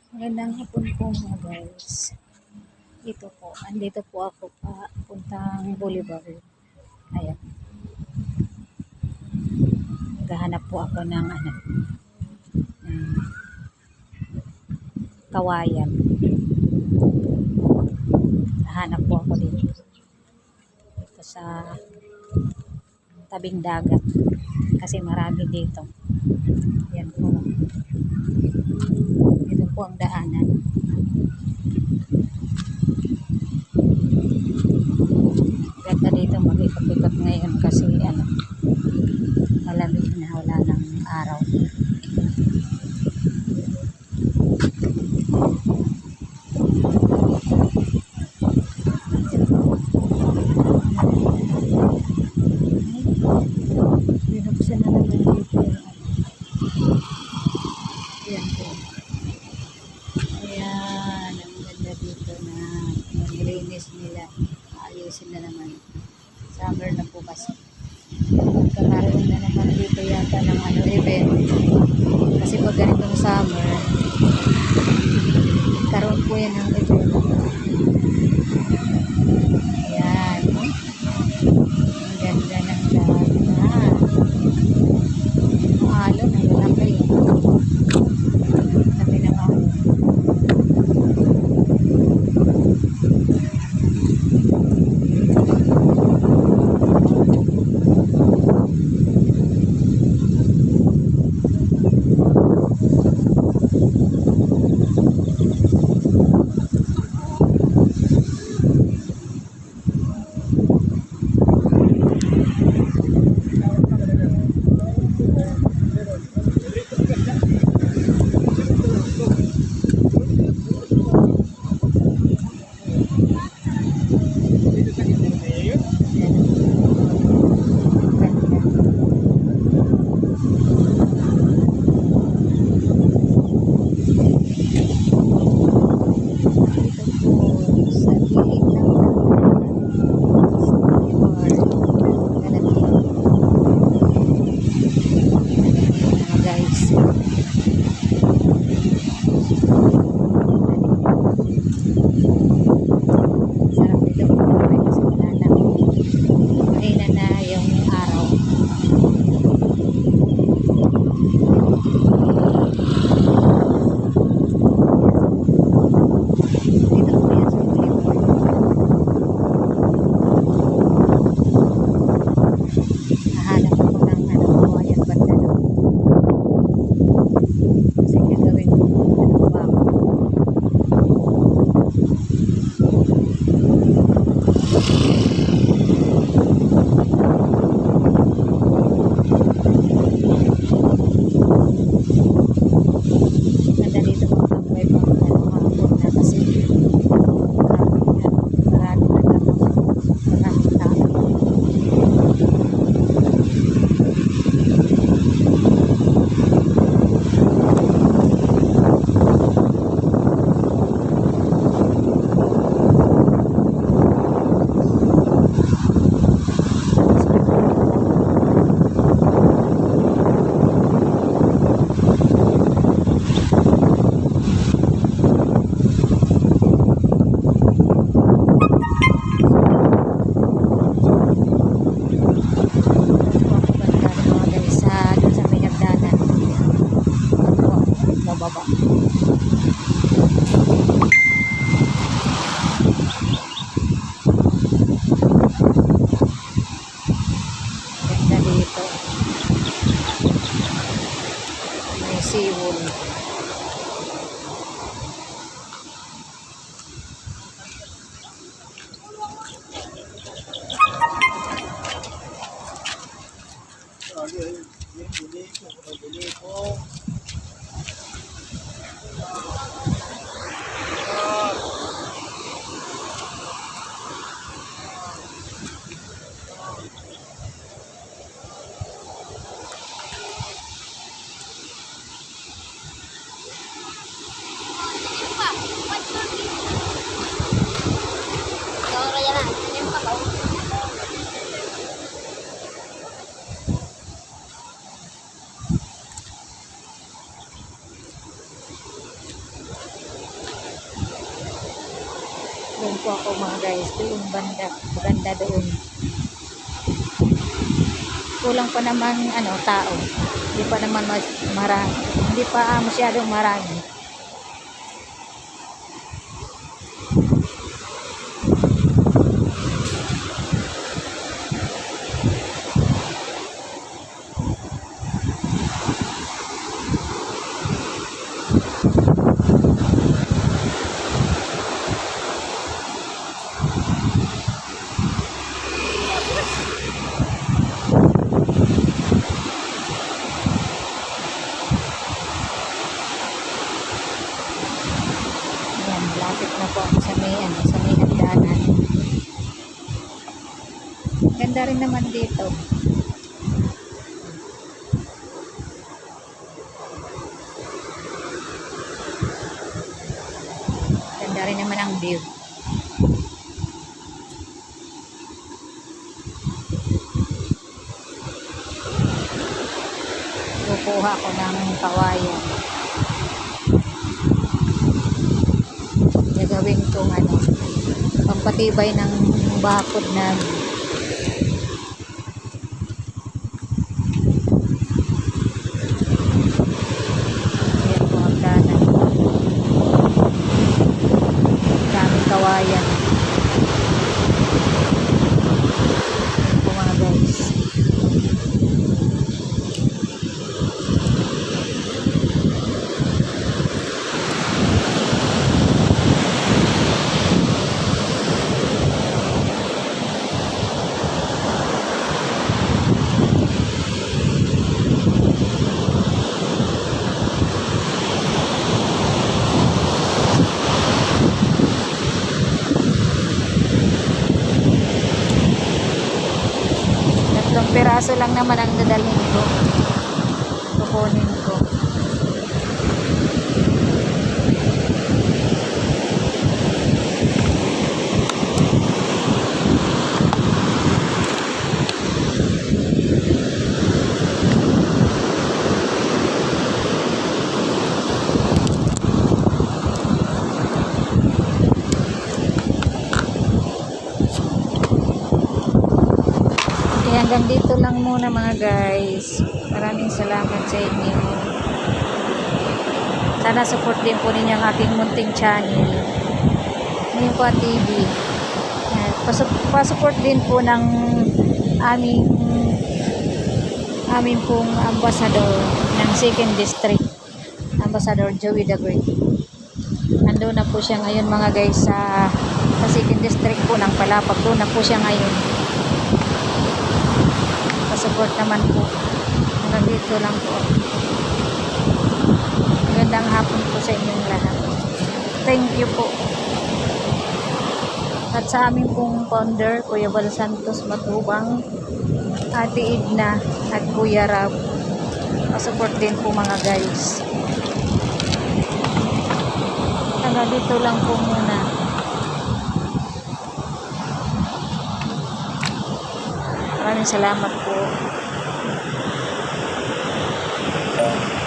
Magandang hapon po mga guys. Andito po ako pa puntang Boulevard. Ayan. Naghahanap po ako ng ng kawayan. Nahanap po ako dito sa tabing dagat kasi marami dito. Ayan po. Ito po ang daanan. Ganda dito mag-ikot-ikot ngayon kasi malamig na, wala ng araw. Binuksan na naman dito. Ayan po. Ayan, ang ganda dito na nilinis nila. Ayusin na naman. Summer na po kasi. Kakaroon na naman dito yata ng event. Kasi pag ganitong summer, karoon po yan ng event. Ayan. Ang ganda ng dagat. Ang alon, ang lalaki. Laki ng alon. Baba. Ganda dito. May seawood. doon po ako mga guys, doon banda doon. Kulang pa naman tao. Hindi pa naman marami. Hindi pa masyadong marami. Ayan, lapit na po ako sa may hagdanan. Ganda rin naman dito. Ganda rin naman ang view. Kukuha ko ng kawayan. Gagawin kong pampatibay ng bakod namin. Ayan po ang danan. Daming kawayan. Ayan po mga guys. Tatlong piraso lang naman ang dadalhin ko. Kukunin ko. Hanggang dito lang muna mga guys. Maraming salamat sa inyo. Sana support din po ninyo ang aking munting channel, Mimpa TV. Pasupport din po ng aming pong ambassador ng 2nd District, Ambassador Joey the Great. Nandun na po siya ngayon mga guys sa 2nd District po ng Palapag. Doon na po siya ngayon. Support naman po. Hanggang dito lang po. Magandang hapon po sa inyong lahat. Thank you po. At sa aming pong founder, Kuya Bal Santos Matubang, Ate Edna at Kuya Rab. Pasupport din po mga guys. Hanggang dito lang po muna. Maraming salamat po.